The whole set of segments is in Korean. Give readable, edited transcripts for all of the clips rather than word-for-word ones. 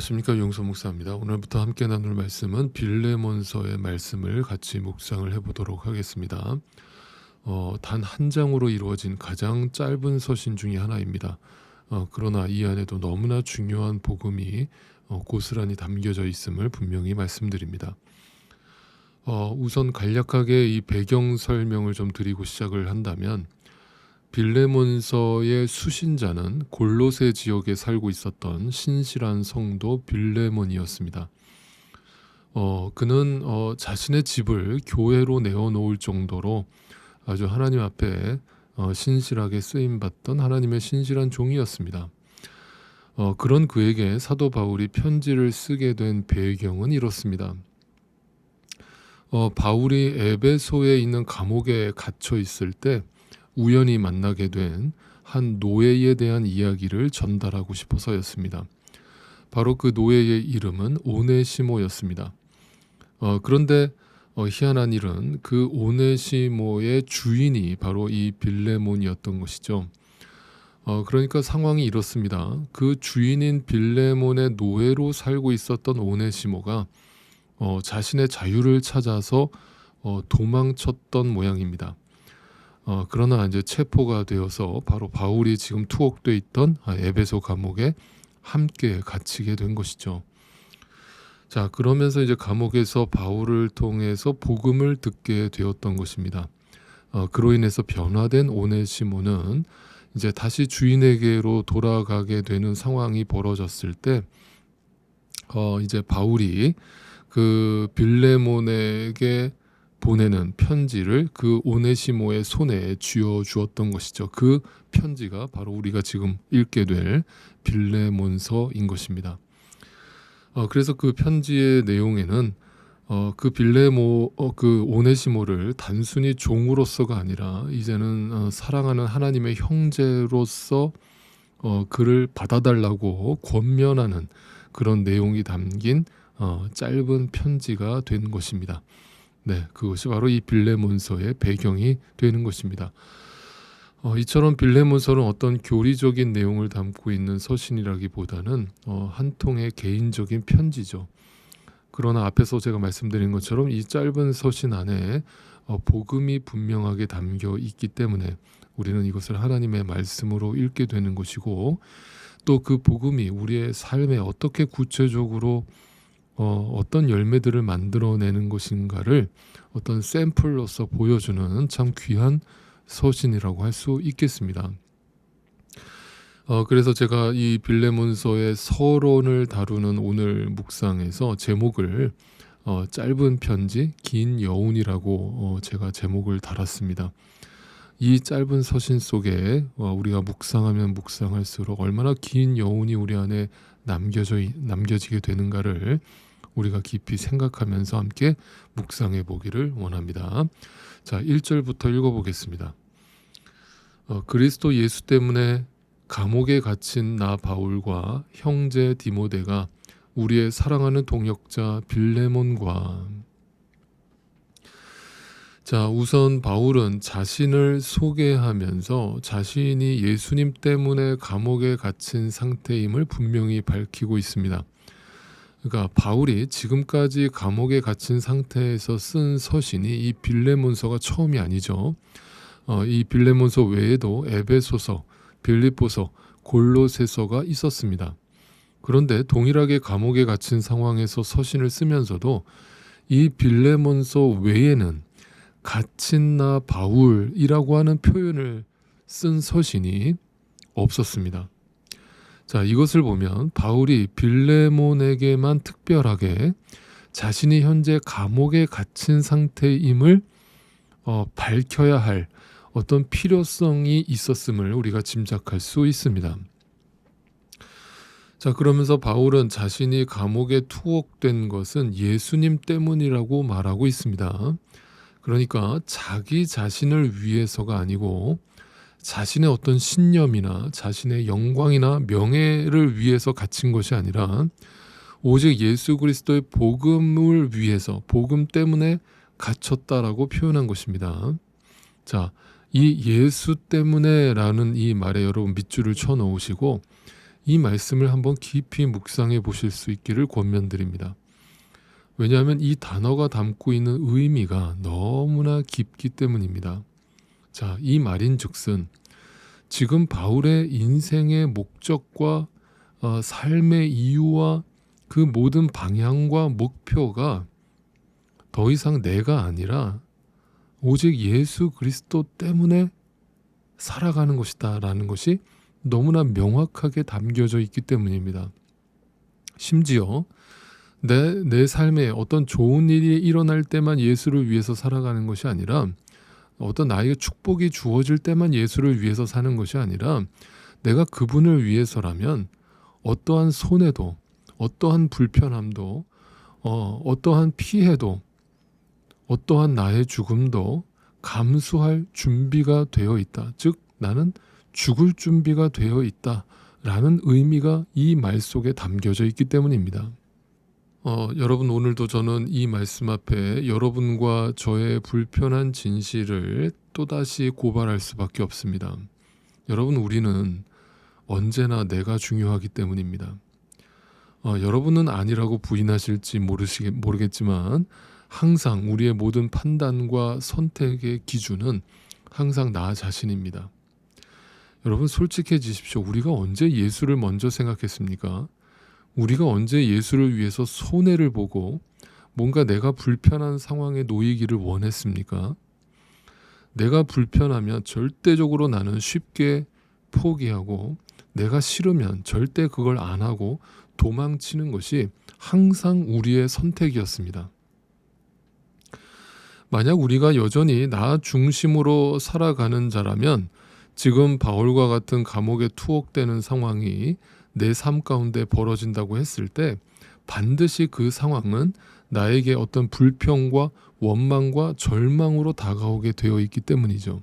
안녕하십니까, 용서 목사입니다. 오늘부터 함께 나눌 말씀은 빌레몬서의 말씀을 같이 묵상을 해보도록 하겠습니다. 단 한 장으로 이루어진 가장 짧은 서신 중에 하나입니다. 그러나 이 안에도 너무나 중요한 복음이 고스란히 담겨져 있음을 분명히 말씀드립니다. 우선 간략하게 이 배경 설명을 좀 드리고 시작을 한다면, 빌레몬서의 수신자는 골로새 지역에 살고 있었던 신실한 성도 빌레몬이었습니다. 그는 자신의 집을 교회로 내어놓을 정도로 아주 하나님 앞에 신실하게 쓰임받던 하나님의 신실한 종이었습니다. 그런 그에게 사도 바울이 편지를 쓰게 된 배경은 이렇습니다. 바울이 에베소에 있는 감옥에 갇혀 있을 때 우연히 만나게 된 한 노예에 대한 이야기를 전달하고 싶어서였습니다. 바로 그 노예의 이름은 오네시모였습니다. 그런데 희한한 일은 그 오네시모의 주인이 바로 이 빌레몬이었던 것이죠. 그러니까 상황이 이렇습니다. 그 주인인 빌레몬의 노예로 살고 있었던 오네시모가 자신의 자유를 찾아서 도망쳤던 모양입니다. 그러나 이제 체포가 되어서 바로 바울이 지금 투옥돼 있던 에베소 감옥에 함께 갇히게 된 것이죠. 자, 그러면서 이제 감옥에서 바울을 통해서 복음을 듣게 되었던 것입니다. 그로 인해서 변화된 오네시모는 이제 다시 주인에게로 돌아가게 되는 상황이 벌어졌을 때, 이제 바울이 그 빌레몬에게 보내는 편지를 그 오네시모의 손에 쥐어 주었던 것이죠. 그 편지가 바로 우리가 지금 읽게 될 빌레몬서인 것입니다. 그래서 그 편지의 내용에는 그 오네시모를 단순히 종으로서가 아니라 이제는 사랑하는 하나님의 형제로서 그를 받아달라고 권면하는 그런 내용이 담긴 짧은 편지가 된 것입니다. 네, 그것이 바로 이 빌레몬서의 배경이 되는 것입니다. 이처럼 빌레몬서는 어떤 교리적인 내용을 담고 있는 서신이라기보다는 한 통의 개인적인 편지죠. 그러나 앞에서 제가 말씀드린 것처럼 이 짧은 서신 안에 복음이 분명하게 담겨 있기 때문에 우리는 이것을 하나님의 말씀으로 읽게 되는 것이고, 또 그 복음이 우리의 삶에 어떻게 구체적으로 어떤 열매들을 만들어내는 것인가를 어떤 샘플로서 보여주는 참 귀한 서신이라고 할 수 있겠습니다. 그래서 제가 이 빌레몬서의 서론을 다루는 오늘 묵상에서 제목을 짧은 편지, 긴 여운이라고 제가 제목을 달았습니다. 이 짧은 서신 속에 우리가 묵상하면 묵상할수록 얼마나 긴 여운이 우리 안에 남겨지게 되는가를 우리가 깊이 생각하면서 함께 묵상해 보기를 원합니다. 자, 1절부터 읽어보겠습니다. 그리스도 예수 때문에 감옥에 갇힌 나 바울과 형제 디모데가 우리의 사랑하는 동역자 빌레몬과. 자, 우선 바울은 자신을 소개하면서 자신이 예수님 때문에 감옥에 갇힌 상태임을 분명히 밝히고 있습니다. 그러니까 바울이 지금까지 감옥에 갇힌 상태에서 쓴 서신이 이 빌레몬서가 처음이 아니죠. 이 빌레몬서 외에도 에베소서, 빌립보서, 골로새서가 있었습니다. 그런데 동일하게 감옥에 갇힌 상황에서 서신을 쓰면서도 이 빌레몬서 외에는 갇힌 나 바울이라고 하는 표현을 쓴 서신이 없었습니다. 자, 이것을 보면 바울이 빌레몬에게만 특별하게 자신이 현재 감옥에 갇힌 상태임을 밝혀야 할 어떤 필요성이 있었음을 우리가 짐작할 수 있습니다. 자, 그러면서 바울은 자신이 감옥에 투옥된 것은 예수님 때문이라고 말하고 있습니다. 그러니까 자기 자신을 위해서가 아니고 자신의 어떤 신념이나 자신의 영광이나 명예를 위해서 갇힌 것이 아니라 오직 예수 그리스도의 복음을 위해서, 복음 때문에 갇혔다라고 표현한 것입니다. 자, 이 예수 때문에 라는 이 말에 여러분 밑줄을 쳐 놓으시고, 이 말씀을 한번 깊이 묵상해 보실 수 있기를 권면드립니다. 왜냐하면 이 단어가 담고 있는 의미가 너무나 깊기 때문입니다. 자, 이 말인즉슨 지금 바울의 인생의 목적과 삶의 이유와 그 모든 방향과 목표가 더 이상 내가 아니라 오직 예수 그리스도 때문에 살아가는 것이다 라는 것이 너무나 명확하게 담겨져 있기 때문입니다. 심지어 내 삶에 어떤 좋은 일이 일어날 때만 예수를 위해서 살아가는 것이 아니라, 어떤 나에게 축복이 주어질 때만 예수를 위해서 사는 것이 아니라, 내가 그분을 위해서라면 어떠한 손해도, 어떠한 불편함도, 어떠한 피해도, 어떠한 나의 죽음도 감수할 준비가 되어 있다. 즉 나는 죽을 준비가 되어 있다 라는 의미가 이 말 속에 담겨져 있기 때문입니다. 여러분, 오늘도 저는 이 말씀 앞에 여러분과 저의 불편한 진실을 또다시 고발할 수밖에 없습니다. 여러분, 우리는 언제나 내가 중요하기 때문입니다. 여러분은 아니라고 부인하실지 모르겠지만 항상 우리의 모든 판단과 선택의 기준은 항상 나 자신입니다. 여러분, 솔직해지십시오. 우리가 언제 예수를 먼저 생각했습니까? 우리가 언제 예수를 위해서 손해를 보고 뭔가 내가 불편한 상황에 놓이기를 원했습니까? 내가 불편하면 절대적으로 나는 쉽게 포기하고, 내가 싫으면 절대 그걸 안 하고 도망치는 것이 항상 우리의 선택이었습니다. 만약 우리가 여전히 나 중심으로 살아가는 자라면 지금 바울과 같은 감옥에 투옥되는 상황이 내 삶 가운데 벌어진다고 했을 때 반드시 그 상황은 나에게 어떤 불평과 원망과 절망으로 다가오게 되어 있기 때문이죠.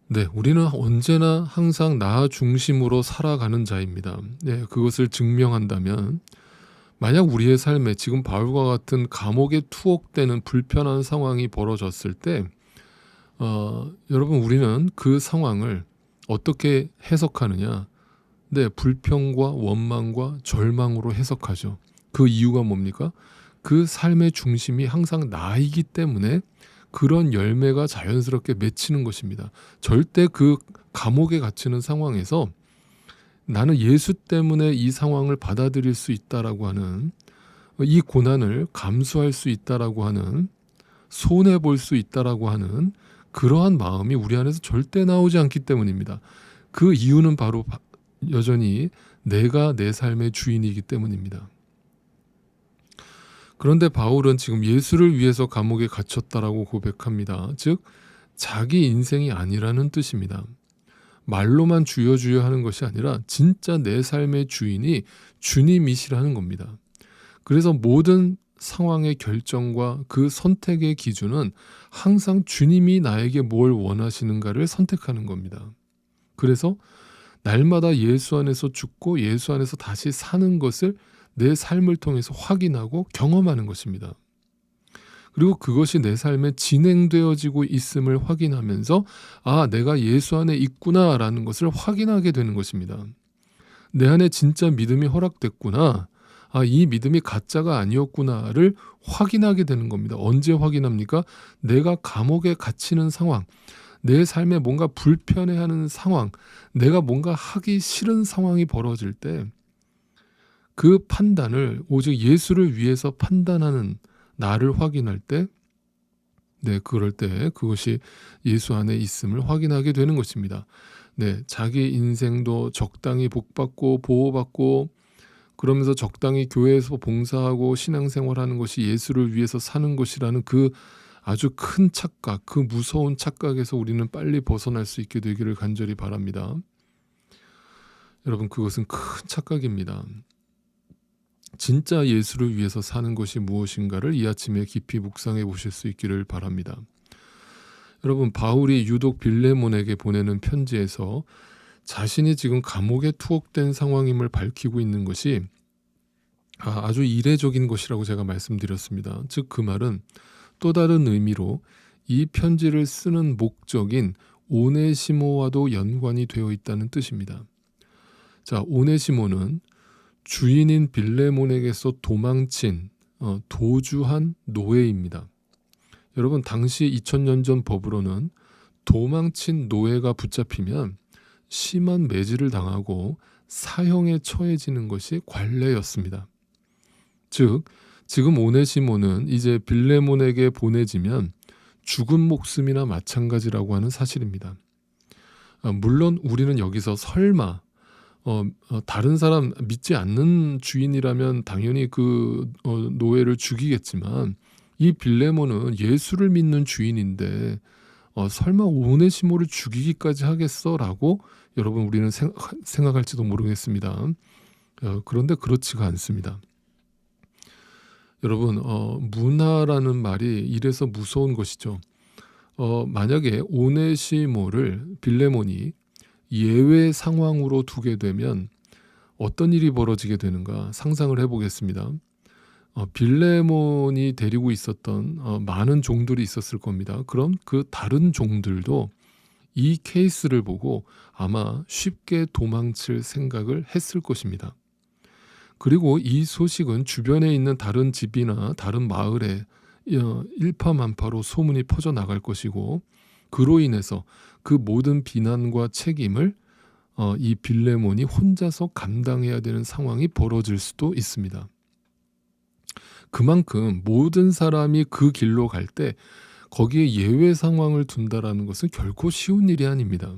네, 우리는 언제나 항상 나 중심으로 살아가는 자입니다. 네, 그것을 증명한다면, 만약 우리의 삶에 지금 바울과 같은 감옥에 투옥되는 불편한 상황이 벌어졌을 때 여러분, 우리는 그 상황을 어떻게 해석하느냐? 네, 불평과 원망과 절망으로 해석하죠. 그 이유가 뭡니까? 그 삶의 중심이 항상 나이기 때문에 그런 열매가 자연스럽게 맺히는 것입니다. 절대 그 감옥에 갇히는 상황에서 나는 예수 때문에 이 상황을 받아들일 수 있다라고 하는, 이 고난을 감수할 수 있다라고 하는, 손해 볼 수 있다라고 하는 그러한 마음이 우리 안에서 절대 나오지 않기 때문입니다. 그 이유는 바로 여전히 내가 내 삶의 주인이기 때문입니다. 그런데 바울은 지금 예수를 위해서 감옥에 갇혔다라고 고백합니다. 즉 자기 인생이 아니라는 뜻입니다. 말로만 주여 주여 하는 것이 아니라 진짜 내 삶의 주인이 주님이시라는 겁니다. 그래서 모든 상황의 결정과 그 선택의 기준은 항상 주님이 나에게 뭘 원하시는가를 선택하는 겁니다. 그래서 날마다 예수 안에서 죽고 예수 안에서 다시 사는 것을 내 삶을 통해서 확인하고 경험하는 것입니다. 그리고 그것이 내 삶에 진행되어지고 있음을 확인하면서 내가 예수 안에 있구나라는 것을 확인하게 되는 것입니다. 내 안에 진짜 믿음이 허락됐구나. 이 믿음이 가짜가 아니었구나를 확인하게 되는 겁니다. 언제 확인합니까? 내가 감옥에 갇히는 상황, 내 삶에 뭔가 불편해하는 상황, 내가 뭔가 하기 싫은 상황이 벌어질 때 그 판단을 오직 예수를 위해서 판단하는 나를 확인할 때, 네, 그럴 때 그것이 예수 안에 있음을 확인하게 되는 것입니다. 네, 자기 인생도 적당히 복받고 보호받고 그러면서 적당히 교회에서 봉사하고 신앙생활하는 것이 예수를 위해서 사는 것이라는 그 아주 큰 착각, 그 무서운 착각에서 우리는 빨리 벗어날 수 있게 되기를 간절히 바랍니다. 여러분, 그것은 큰 착각입니다. 진짜 예수를 위해서 사는 것이 무엇인가를 이 아침에 깊이 묵상해 보실 수 있기를 바랍니다. 여러분, 바울이 유독 빌레몬에게 보내는 편지에서 자신이 지금 감옥에 투옥된 상황임을 밝히고 있는 것이 아주 이례적인 것이라고 제가 말씀드렸습니다. 즉 그 말은 또 다른 의미로 이 편지를 쓰는 목적인 오네시모와도 연관이 되어 있다는 뜻입니다. 자, 오네시모는 주인인 빌레몬에게서 도망친 도주한 노예입니다. 여러분, 당시 2000년 전 법으로는 도망친 노예가 붙잡히면 심한 매질을 당하고 사형에 처해지는 것이 관례였습니다. 즉, 지금 오네시모는 이제 빌레몬에게 보내지면 죽은 목숨이나 마찬가지라고 하는 사실입니다. 물론 우리는 여기서 설마 다른 사람 믿지 않는 주인이라면 당연히 그 노예를 죽이겠지만, 이 빌레몬은 예수를 믿는 주인인데 설마 오네시모를 죽이기까지 하겠어라고 여러분 우리는 생각할지도 모르겠습니다. 그런데 그렇지가 않습니다. 여러분, 문화라는 말이 이래서 무서운 것이죠. 만약에 오네시모를 빌레몬이 예외 상황으로 두게 되면 어떤 일이 벌어지게 되는가 상상을 해보겠습니다. 빌레몬이 데리고 있었던 많은 종들이 있었을 겁니다. 그럼 그 다른 종들도 이 케이스를 보고 아마 쉽게 도망칠 생각을 했을 것입니다. 그리고 이 소식은 주변에 있는 다른 집이나 다른 마을에 일파만파로 소문이 퍼져나갈 것이고, 그로 인해서 그 모든 비난과 책임을 이 빌레몬이 혼자서 감당해야 되는 상황이 벌어질 수도 있습니다. 그만큼 모든 사람이 그 길로 갈 때 거기에 예외 상황을 둔다라는 것은 결코 쉬운 일이 아닙니다.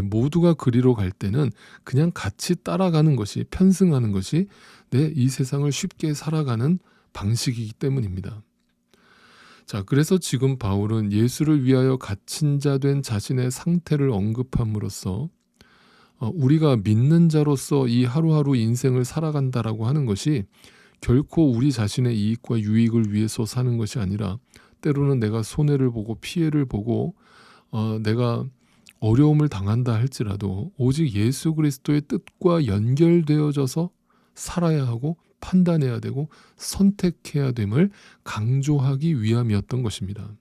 모두가 그리로 갈 때는 그냥 같이 따라가는 것이, 편승하는 것이 이 세상을 쉽게 살아가는 방식이기 때문입니다. 자, 그래서 지금 바울은 예수를 위하여 갇힌 자 된 자신의 상태를 언급함으로써 우리가 믿는 자로서 이 하루하루 인생을 살아간다라고 하는 것이 결코 우리 자신의 이익과 유익을 위해서 사는 것이 아니라, 때로는 내가 손해를 보고 피해를 보고 내가 어려움을 당한다 할지라도 오직 예수 그리스도의 뜻과 연결되어져서 살아야 하고 판단해야 되고 선택해야 됨을 강조하기 위함이었던 것입니다.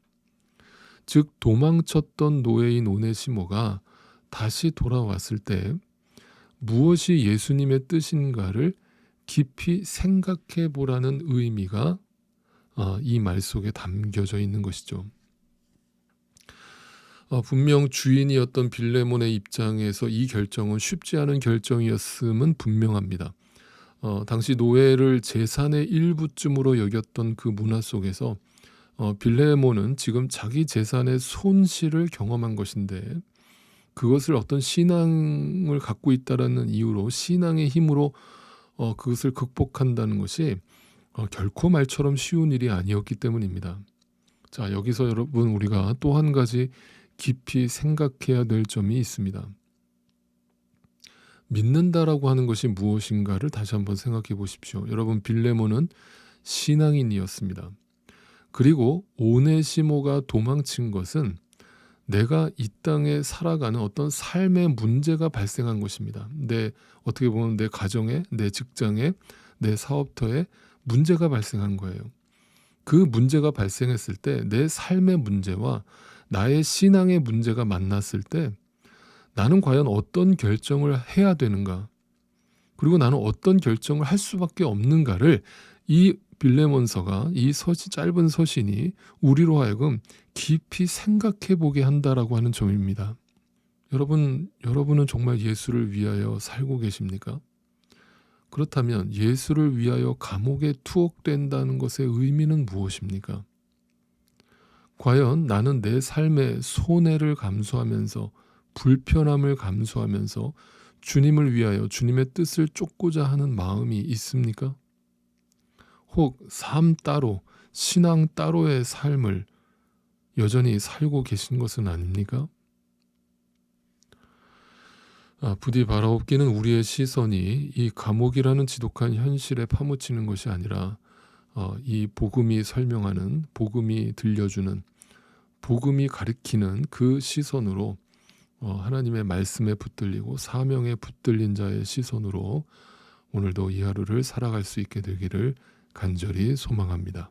즉, 도망쳤던 노예인 오네시모가 다시 돌아왔을 때 무엇이 예수님의 뜻인가를 깊이 생각해 보라는 의미가 이 말 속에 담겨져 있는 것이죠. 분명 주인이었던 빌레몬의 입장에서 이 결정은 쉽지 않은 결정이었음은 분명합니다. 당시 노예를 재산의 일부쯤으로 여겼던 그 문화 속에서 빌레몬은 지금 자기 재산의 손실을 경험한 것인데, 그것을 어떤 신앙을 갖고 있다라는 이유로, 신앙의 힘으로 그것을 극복한다는 것이 결코 말처럼 쉬운 일이 아니었기 때문입니다. 자, 여기서 여러분 우리가 또 한 가지 깊이 생각해야 될 점이 있습니다. 믿는다라고 하는 것이 무엇인가를 다시 한번 생각해 보십시오. 여러분, 빌레몬은 신앙인이었습니다. 그리고 오네시모가 도망친 것은 내가 이 땅에 살아가는 어떤 삶의 문제가 발생한 것입니다. 어떻게 보면 내 가정에, 내 직장에, 내 사업터에 문제가 발생한 거예요. 그 문제가 발생했을 때 내 삶의 문제와 나의 신앙의 문제가 만났을 때 나는 과연 어떤 결정을 해야 되는가, 그리고 나는 어떤 결정을 할 수밖에 없는가를 이 빌레몬서가, 이 짧은 서신이 우리로 하여금 깊이 생각해 보게 한다라고 하는 점입니다. 여러분은 정말 예수를 위하여 살고 계십니까? 그렇다면 예수를 위하여 감옥에 투옥된다는 것의 의미는 무엇입니까? 과연 나는 내 삶의 손해를 감수하면서, 불편함을 감수하면서 주님을 위하여 주님의 뜻을 쫓고자 하는 마음이 있습니까? 혹 삶 따로, 신앙 따로의 삶을 여전히 살고 계신 것은 아닙니까? 부디 바라옵기는 우리의 시선이 이 감옥이라는 지독한 현실에 파묻히는 것이 아니라 이 복음이 설명하는, 복음이 들려주는, 복음이 가리키는 그 시선으로, 하나님의 말씀에 붙들리고 사명에 붙들린 자의 시선으로 오늘도 이 하루를 살아갈 수 있게 되기를 간절히 소망합니다.